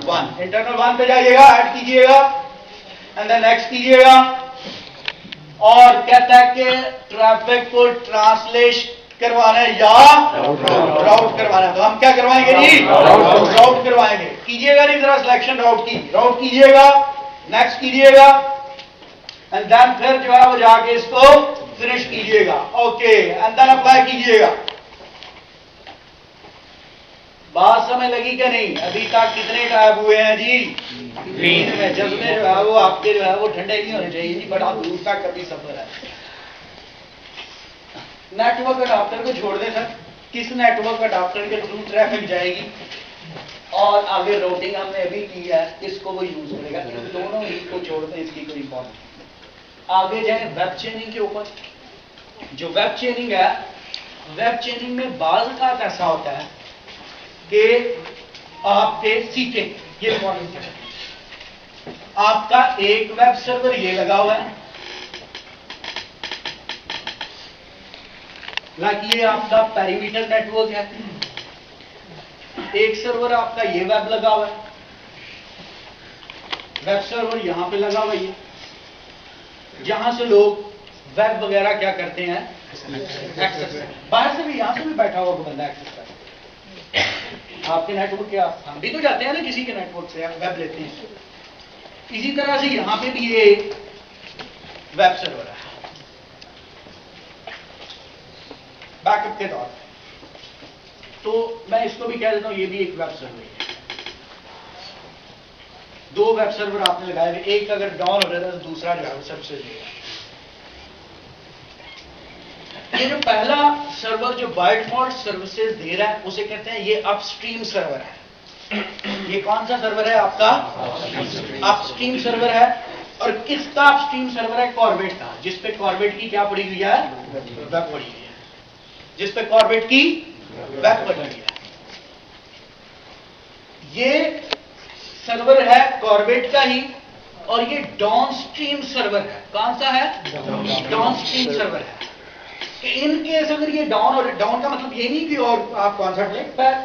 1 internal 1 पे जाइएगा, add कीजिएगा एंड देन नेक्स्ट कीजिएगा और कहता है कि ट्रैफिक को ट्रांसलेट करवाना है या राउट करवाना है। तो हम क्या करवाएंगे जी? राउट करवाएंगे। कीजिएगा नहीं जरा सिलेक्शन राउट कीजिएगा, नेक्स्ट कीजिएगा एंड देन फिर जो है वो जाके इसको फिनिश कीजिएगा। ओके एंड देन अप्लाई कीजिएगा। बात समझ लगी क्या नहीं? अभी तक कितने टैब हुए हैं जी? 3 में। जज्बे जो है वो आपके जो है वो ठंडे नहीं होने चाहिए जी, बड़ा दूर तक कभी सफर है। नेटवर्क अडाप्टर को छोड़ दें सर, किस नेटवर्क अडाप्टर के थ्रू ट्रैफिक जाएगी और आगे राउटिंग हमने अभी की है, इसको वो यूज करेगा। इन दोनों ही को छोड़ दें, इसकी कोई इंपॉर्टेंट। आगे जाए वेब चेनिंग के ऊपर। जो वेब चेनिंग है, वेब चेनिंग में बाज का ऐसा होता है कि आपके सीखे ये इंपॉर्टेंट है, आपका एक वेब सर्वर ये लगा हुआ है, लाइक ये आपका पेरीमीटर नेटवर्क है, एक सर्वर आपका ये वेब लगा हुआ है, वेब सर्वर यहां पे लगा हुआ है, जहां से लोग वेब वगैरह क्या करते हैं, एक्सेस। बाहर से भी, यहां से भी बैठा हुआ कोई बंदा एक्सेस करता है आपके नेटवर्क के। हम भी तो जाते हैं ना किसी के नेटवर्क से, आप वेब लेते हैं। इसी तरह से यहां पे भी ये वेब सर्वर है बैकअप के तौर पे। तो मैं इसको भी कह देता हूं ये भी एक वेब सर्वर है। 2 वेब सर्वर आपने लगाए हुए, एक अगर डाउन हो रहा है तो दूसरा जो है वो सबसे लेगा। ये जो पहला सर्वर जो बाय डिफॉल्ट सर्विसेज दे रहा है उसे कहते हैं ये अपस्ट्रीम सर्वर है। ये कौन सा सर्वर है आपका? अपस्ट्रीम सर्वर है। और किसका अपस्ट्रीम सर्वर है? कॉर्बेट का, जिसपे कॉर्बेट की क्या पड़ी हुई है? वेब पड़ी हुई है। जिसपे कॉर्बेट की वेब पड़ी हुई है। ये सर्वर है कॉर्बेट का ही, और ये डाउनस्ट्रीम सर्वर है। कौन सा है? डाउनस्ट्रीम सर्वर है। इन केस अगर ये डाउन, और डाउन का मतलब ये नहीं कि और आप कौन सा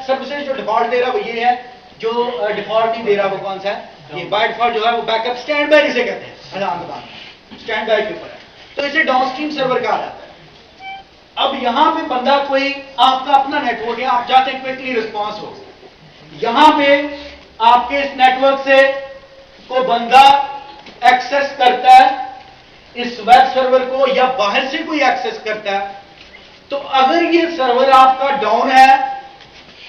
सर्विसेज जो डिफॉल्ट दे रहा है वो ये है, जो डिफॉल्ट नहीं दे रहा वो कौन सा है? ये बाय डिफॉल्ट जो है वो बैकअप स्टैंड बाय जिसे कहते हैं, स्टैंड बाय के ऊपर है, तो इसे डाउनस्ट्रीम सर्वर कहा जाता है। अब यहां पे बंदा कोई आपका अपना नेटवर्क है, आप चाहते हैं क्विकली रिस्पॉन्स हो, यहां पे आपके इस नेटवर्क से को बंदा एक्सेस करता है इस वेब सर्वर को, या बाहर से कोई एक्सेस करता है, तो अगर ये सर्वर आपका डाउन है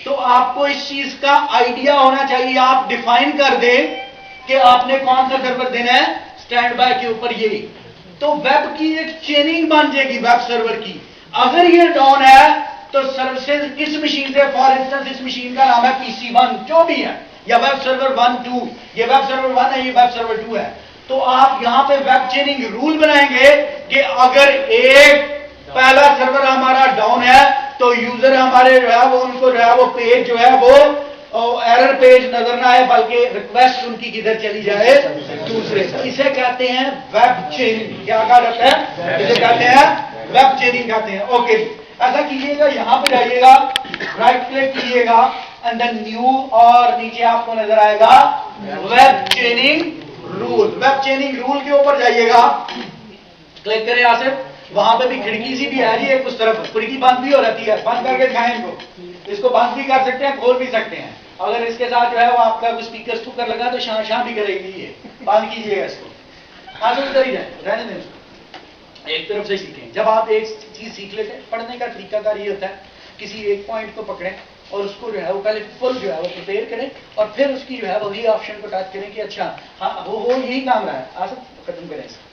तो आपको इस चीज का आइडिया होना चाहिए। आप डिफाइन कर दें कि आपने कौन सा सर्वर देना है, स्टैंड बाय के ऊपर यही, तो वेब की एक चेनिंग बन जाएगी वेब सर्वर की। अगर ये डाउन है तो सर्विसेज इस मशीन से, फॉर इंस्टेंस इस मशीन का नाम है PC1 जो भी है, या वेब सर्वर 1 2, ये वेब सर्वर 1 है, ये वेब सर्वर 2 है, तो आप यहां पे वेब चेनिंग रूल बनाएंगे कि अगर एक पहला सर्वर हमारा डाउन है तो यूजर हमारे जो है वो, उनको जो है वो पेज जो है वो एरर पेज नजर ना आए, बल्कि रिक्वेस्ट उनकी किधर चली जाए, दूसरे। इसे कहते हैं वेब चेनिंग। क्या कहा जाता है? इसे कहते हैं वेब चेनिंग कहते हैं। ओके, ऐसा कीजिएगा, यहां पे जाइएगा, राइट क्लिक कीजिएगा एंड देन न्यू, और नीचे आपको नजर आएगा वेब चेनिंग रूल। वेब चेनिंग रूल के ऊपर जाइएगा, क्लिक करें यहां से, वहां पे भी खिड़की सी भी है जी एक उस तरफ, खिड़की बंद भी हो रहती है, बंद करके दिखाएं इनको, इसको बंद भी कर सकते हैं, खोल भी सकते हैं। अगर इसके साथ जो है वो आपका कोई स्पीकर स्पीकर लगा तो शां भी करेगी ये, बंद कीजिएगा इसको, आगे उधर ही जाए, रहने दें इसको, एक तरफ से सीखें। जब आप एक चीज सीख लेते हैं, पढ़ने का तरीकाकार ये होता है, किसी एक पॉइंट को पकड़ें और उसको जो है वो पहले फुल जो है वो प्रिपेयर करें, और फिर उसकी जो है वही ऑप्शन को टच करें कि अच्छा हाँ वो यही काम रहा है, आज खत्म करें इसको।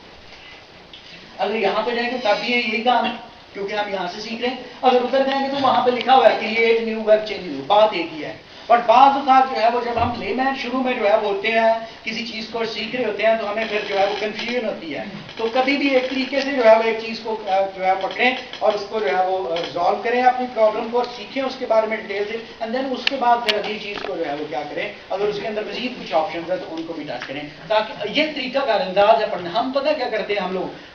अगर यहां पे जाएंगे तब भी यही काम है, क्योंकि हम यहां से सीख रहे हैं। अगर उधर जाएंगे तो वहां पे लिखा हुआ है क्रिएट न्यू वेब चेनिंग, बात एक ही है। बट बात जो है वो जब हम लेमैन शुरू में जो है वो होते हैं, किसी चीज को सीख रहे होते हैं, तो हमें फिर जो है वो कंफ्यूजन होती है। तो कभी भी एक तरीके से जो है वो एक चीज को जो है पकड़ें और उसको जो है वो रिजॉल्व करें अपनी प्रॉब्लम को, और सीखें उसके बारे में डिटेल से, एंड देन उसके बाद फिर अगली चीज को जो है वो क्या करें, अगर उसके अंदर मजीद कुछ ऑप्शन है तो उनको भी टच करें, ताकि ये तरीका का अंदाज है पढ़ना। हम पता क्या करते हैं,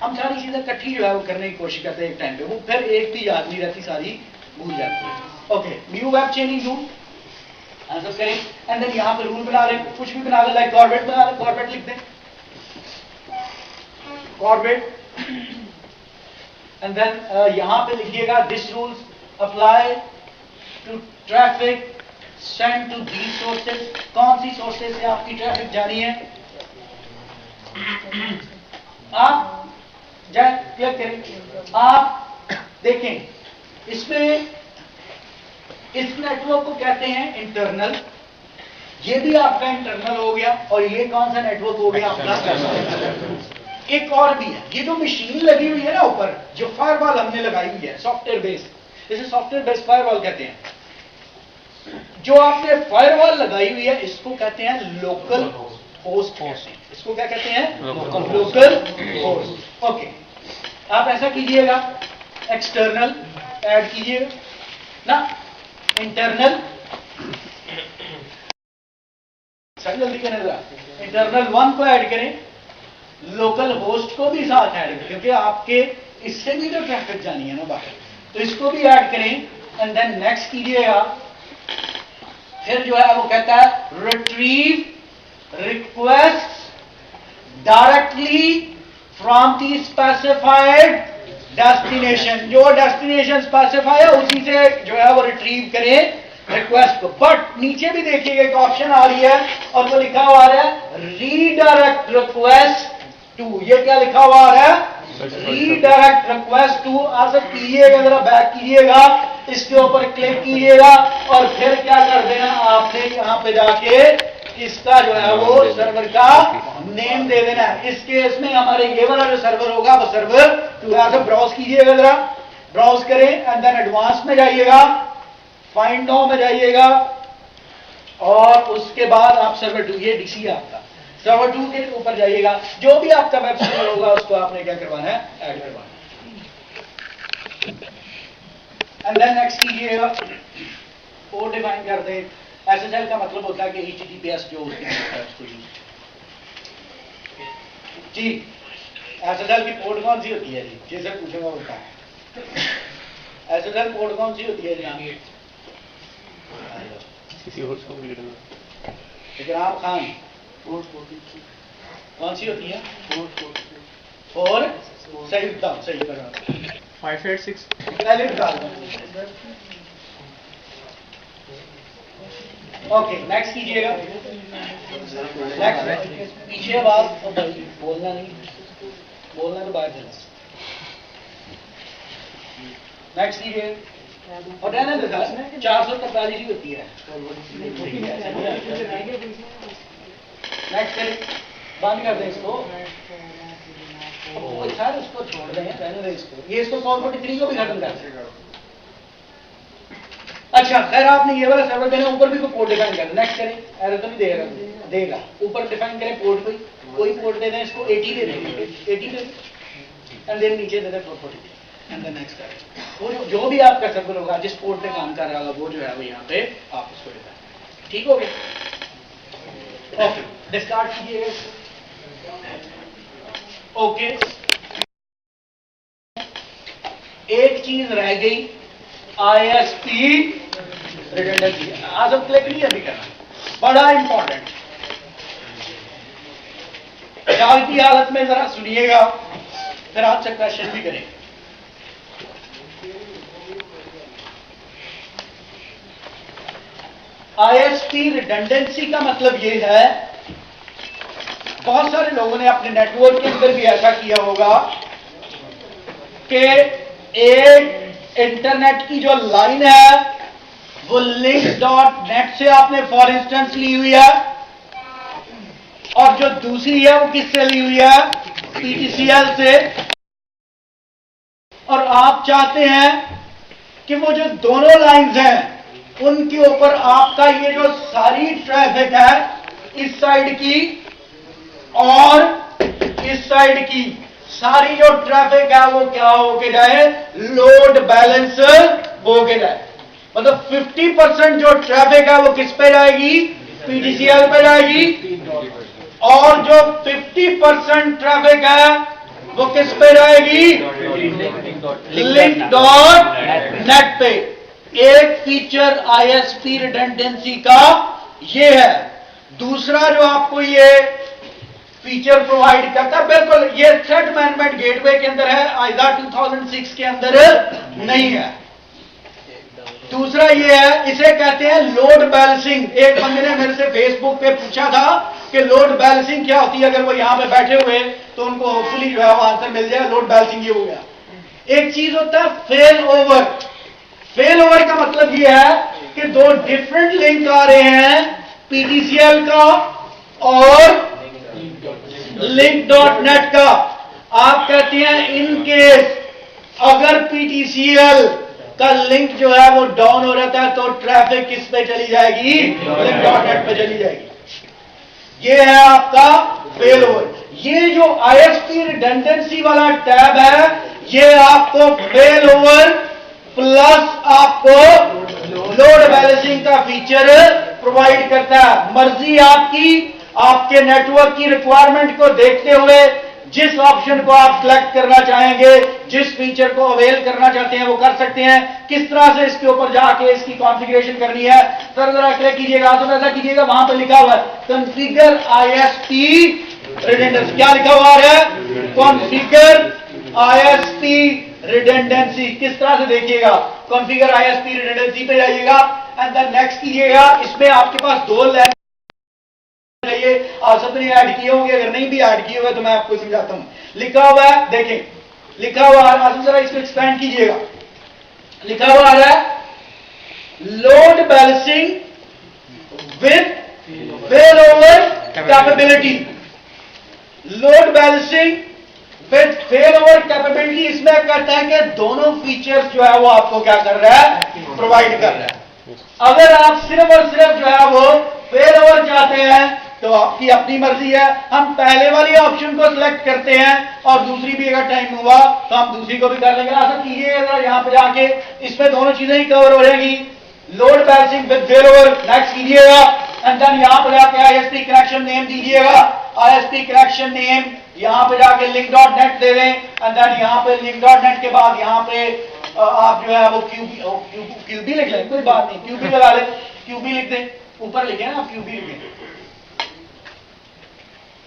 हम सारी चीजें इकट्ठी जो है वो करने की कोशिश करते हैं एक टाइम पे, वो फिर एक भी याद नहीं रहती, सारी भूल जाती है। Okay, new web चेनिंग rule. Answer करें एंड देन यहां पे रूल बना रहे, कुछ भी बना ले, लाइक कॉर्बेट बना ले, कॉर्बेट लिख दें, कॉर्बेट एंड देन यहां पे लिखिएगा this rules apply to traffic send to the sources. कौन सी सोर्सेज से आपकी ट्रैफिक जानी है? आप जाए क्लिक करें। आप देखें इसमें इस नेटवर्क को कहते हैं इंटरनल, ये भी आपका इंटरनल हो गया, और ये कौन सा नेटवर्क हो गया आपका? एक और भी है, ये जो मशीन लगी हुई है ना ऊपर, जो फायरवॉल हमने लगाई हुई है सॉफ्टवेयर बेस्ड, इसे सॉफ्टवेयर बेस्ड फायरवॉल कहते हैं। जो आपने फायरवॉल लगाई हुई है इसको कहते हैं लोकल होस्ट। इसको क्या कहते हैं? Local host. ओके, आप ऐसा कीजिएगा, एक्सटर्नल ऐड कीजिएगा ना, इंटरनल जल्दी करें जरा, इंटरनल 1 को ऐड करें, लोकल होस्ट को भी साथ ऐड करें, क्योंकि आपके इससे भी तो ट्रैफिक जानी है ना बाहर, तो इसको भी ऐड करें एंड देन नेक्स्ट कीजिएगा। फिर जो है वो कहता है retrieve request directly from the specified destination. जो डेस्टिनेशन स्पेसिफाई है उसी से जो है वो रिट्रीव करें रिक्वेस्ट को। बट नीचे भी देखिएगा एक ऑप्शन आ रही है और वो लिखा हुआ है रीडायरेक्ट रिक्वेस्ट टू। ये क्या लिखा हुआ है? Redirect request to. आप सब कीजिएगा, जरा बैक कीजिएगा, इसके ऊपर क्लिक कीजिएगा और फिर क्या कर देना आपने, यहां पे जाके इसका जो है वो सर्वर का नेम दे देना है। इस केस में हमारे ये वाला जो सर्वर होगा वो सर्वर टू है। तो ब्राउज कीजिएगा, जरा ब्राउज करें एंड देन एडवांस में जाइएगा, फाइंड नाउ में जाइएगा और उसके बाद आप सर्वर टू, ये डीसी है आपका, सर्वर 2 के ऊपर जाइएगा। जो भी आपका वेब सर्वर होगा उसको आपने क्या करवाना है? ऐड करवाना है। एंड देन नेक्स्ट कीजिएगा, पोर्ट डिफाइन कर दे। एसएसएल का मतलब होता है कि एचटीटीपीएस जो उसके उसको यूज जी। एसएसएल की पोर्ट कौन सी होती है जी? जी सर पूछेगा होता है। एसएसएल पोर्ट कौन सी होती है जी? इकराम खान, कौन सी होती है? 4 सही उत्तम, सही करा। 586 ओके, नेक्स्ट कीजिएगा। नेक्स्ट पीछे आवाज बोलना नहीं, बोलना तो बाहर चला। नेक्स्ट कीजिए और रहने दो, 443 ही होती है। नेक्स्ट करें, बंद कर दें इसको, सर उसको छोड़ दें, रहने दें इसको। ये इसको 443 को भी खत्म कर दें। अच्छा खैर, आपने ये वाला सर्वर देना, ऊपर भी कोई पोर्ट डिफाइन कर। नेक्स्ट करें, एरर तो नहीं देगा, देगा। ऊपर डिफाइन करें पोर्ट, कोई पोर्ट दे दें, इसको 80 दे दें, 80 दे दें एंड देन नीचे दे दें 443 एंड देन नेक्स्ट करें। वो जो भी आपका सर्वर होगा, जिस पोर्ट पे काम कर रहा होगा, वो जो है वो यहाँ पे आप उसको डिफाइन। ठीक हो गया? ओके, डिस्कार्ड कीजिएगा। ओके, एक चीज रह गई, ISP रिडंडेंसी। आज हम क्लिक नहीं अभी करना, बड़ा इंपॉर्टेंट। ख्याल की हालत में जरा सुनिएगा, फिर आपसे क्वेश्चन भी करें। ISP रिडंडेंसी का मतलब यह है, बहुत सारे लोगों ने अपने नेटवर्क के अंदर भी ऐसा किया होगा कि एक इंटरनेट की जो लाइन है वो link.net से आपने फॉर इंस्टेंस ली हुई है और जो दूसरी है वो किससे ली हुई है? PTCL से। और आप चाहते हैं कि वो जो दोनों लाइंस हैं उनके ऊपर आपका ये जो सारी ट्रैफिक है, इस साइड की और इस साइड की सारी जो ट्रैफिक है वो क्या होके जाए? लोड बैलेंस होके जाए। मतलब 50% जो ट्रैफिक है वो किस पे जाएगी? PTCL पे जाएगी। और जो 50% ट्रैफिक है वो किस पे जाएगी? लिंक.नेट पे। एक फीचर ISP रिडंडेंसी का ये है। दूसरा जो आपको ये फीचर प्रोवाइड करता है, बिल्कुल ये थ्रेट मैनेजमेंट गेटवे के अंदर है, आइजा 2006 के अंदर नहीं है। दूसरा ये है, इसे कहते हैं लोड बैलेंसिंग। एक बंदे ने मेरे से फेसबुक पे पूछा था कि लोड बैलेंसिंग क्या होती है, अगर वो यहां पे बैठे हुए तो उनको होपफुली जो है वो आंसर मिल जाए। लोड बैलेंसिंग ये हो गया। एक चीज होता है फेल ओवर। फेल ओवर का मतलब ये है कि दो डिफरेंट लिंक आ रहे हैं, PTCL का और link.net का। आप कहते हैं इन केस अगर PTCL का लिंक जो है वो डाउन हो रहता है तो ट्रैफिक किस पे चली जाएगी, link.net पे चली जाएगी। ये है आपका फेल ओवर। ये जो ISP रिडंडेंसी वाला टैब है, ये आपको फेल ओवर प्लस आपको लोड बैलेंसिंग का फीचर प्रोवाइड करता है। मर्जी आपकी, आपके नेटवर्क की रिक्वायरमेंट को देखते हुए जिस ऑप्शन को आप सिलेक्ट करना चाहेंगे, जिस फीचर को अवेल करना चाहते हैं वो कर सकते हैं। किस तरह से इसके ऊपर जाके इसकी कॉन्फ़िगरेशन करनी है, सर जरा क्लिक कीजिएगा तो ऐसा कीजिएगा, वहां पर लिखा हुआ है कॉन्फ़िगर ISP रिडंडेंसी। क्या लिखा हुआ है? Configure ISP redundancy. किस तरह से देखिएगा, कॉन्फ़िगर ISP रिडंडेंसी पे जाइएगा एंड देन नेक्स्ट कीजिएगा। इसमें आपके पास दो लाइन चाहिए, आप सबने ऐड किए होंगे, अगर नहीं भी ऐड किए हुए तो मैं आपको समझाता हूं। लिखा हुआ है, देखें लिखा हुआ है, आप जरा इसको एक्सपेंड कीजिएगा। लिखा हुआ है load balancing with fail over capability. Load balancing with fail over capability, इसमें कहता है कि दोनों फीचर्स जो है वो आपको क्या कर रहा है, प्रोवाइड कर रहा है। अगर आप सिर्फ और सिर्फ जो है वो फेल ओवर चाहते हैं तो आपकी अपनी मर्जी है। हम पहले वाली ऑप्शन को सिलेक्ट करते हैं और दूसरी भी अगर टाइम हुआ तो हम दूसरी को भी कर लेंगे। ऐसा कीजिएगा, यहां पे जाके इसमें दोनों चीजें ही कवर हो जाएंगी। Load balancing with fail over next कीजिएगा एंड देन यहां पे जाके ISP कनेक्शन नेम दीजिएगा। ISP कनेक्शन नेम यहां पे जाके link.net दे दें एंड देन यहां पे link.net के बाद यहां पे आप जो है वो QB लिख लें, कोई बात नहीं, QB लगा लें, QB लिख दें, ऊपर लिखे ना आप QB लिखें,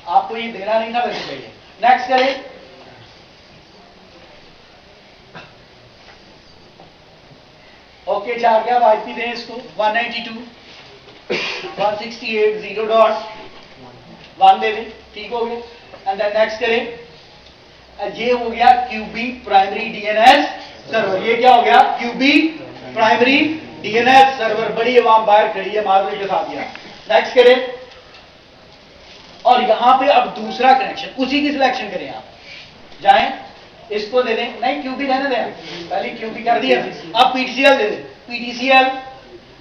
आपको ये देना नहीं ना वैसे चाहिए। नेक्स्ट करें, ओके जा गया। अब IP दें इसको 192.168.0.1 दे दें, ठीक हो गया एंड देन नेक्स्ट करें। ये हो गया QB प्राइमरी DNS सर्वर। ये क्या हो गया, QB प्राइमरी DNS सर्वर। बड़ी आवाम बाहर खड़ी है, माधुरी के साथ दिया। नेक्स्ट करें और यहां पे अब दूसरा कनेक्शन, उसी की सिलेक्शन करें। आप जाएं, इसको दे दें, नहीं QB रहने दें, पहले QB कर दिया, अब PTCL दे दें, PTCL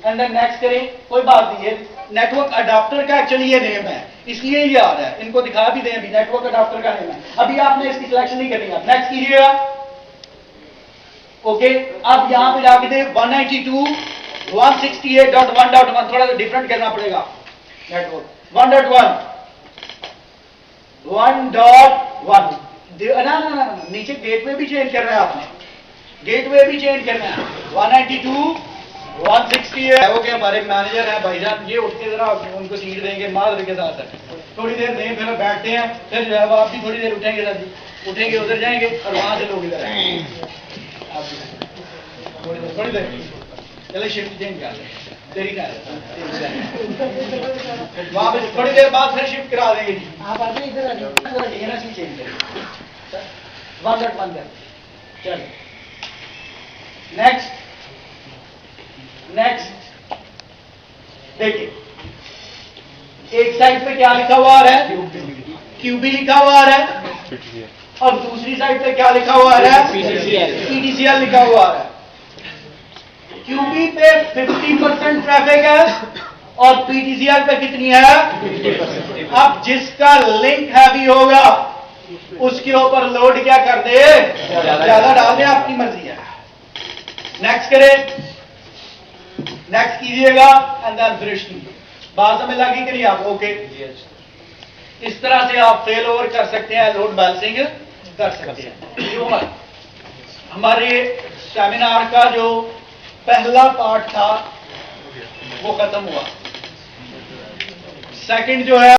एंड देन नेक्स्ट करें। कोई बात नहीं है, नेटवर्क अडाप्टर का एक्चुअली ये नेम है, इसलिए ये आ रहा है, इनको दिखा भी दें, अभी नेटवर्क अडाप्टर का नेम है। अभी आपने इसकी सिलेक्शन नहीं करनी है, नेक्स्ट कीजिएगा। ओके, अब यहां पे जाके दे 192.168.1.1, थोड़ा सा डिफरेंट करना पड़ेगा नेटवर्क। 1.1 ना नीचे गेटवे भी चेंज करना है आपने, गेटवे भी चेंज करना है। 192.168 है। ओके, हमारे मैनेजर है भाईजान, ये उठ के जरा उनको सीट देंगे माधुरी के साथ, थोड़ी देर दें, फिर बैठते हैं, फिर जो है वो आप भी थोड़ी देर उठेंगे, सर जी उठेंगे, उधर जाएंगे और वहां से लोग इधर आएंगे। थोड़ी देर चले शिफ्ट चेंज कर लें, देरी ना वहां पे थोड़ी देर बाद फिर शिफ्ट करा देंगे जी। आप आते इधर आ जाओ, चेंज करें 1.1 चलो। नेक्स्ट देखिए, एक साइड पे क्या लिखा हुआ है, QB लिखा हुआ है और दूसरी साइड पे क्या लिखा हुआ है, PTCL लिखा हुआ है। QB पे 50% ट्रैफिक है और PTCL पे कितनी है, 50%। अब जिसका लिंक हैवी होगा उसके ऊपर लोड क्या कर दे, ज्यादा डाल दे, आपकी मर्जी है। नेक्स्ट करें, नेक्स्ट कीजिएगा एंड देन फिनिश कीजिए। बात समझ लगी कि नहीं आप? ओके, इस तरह से आप फेल ओवर कर सकते हैं, लोड बैलेंसिंग कर सकते हैं। जो हमारे सेमिनार का जो पहला पार्ट था वो खत्म हुआ। सेकंड जो है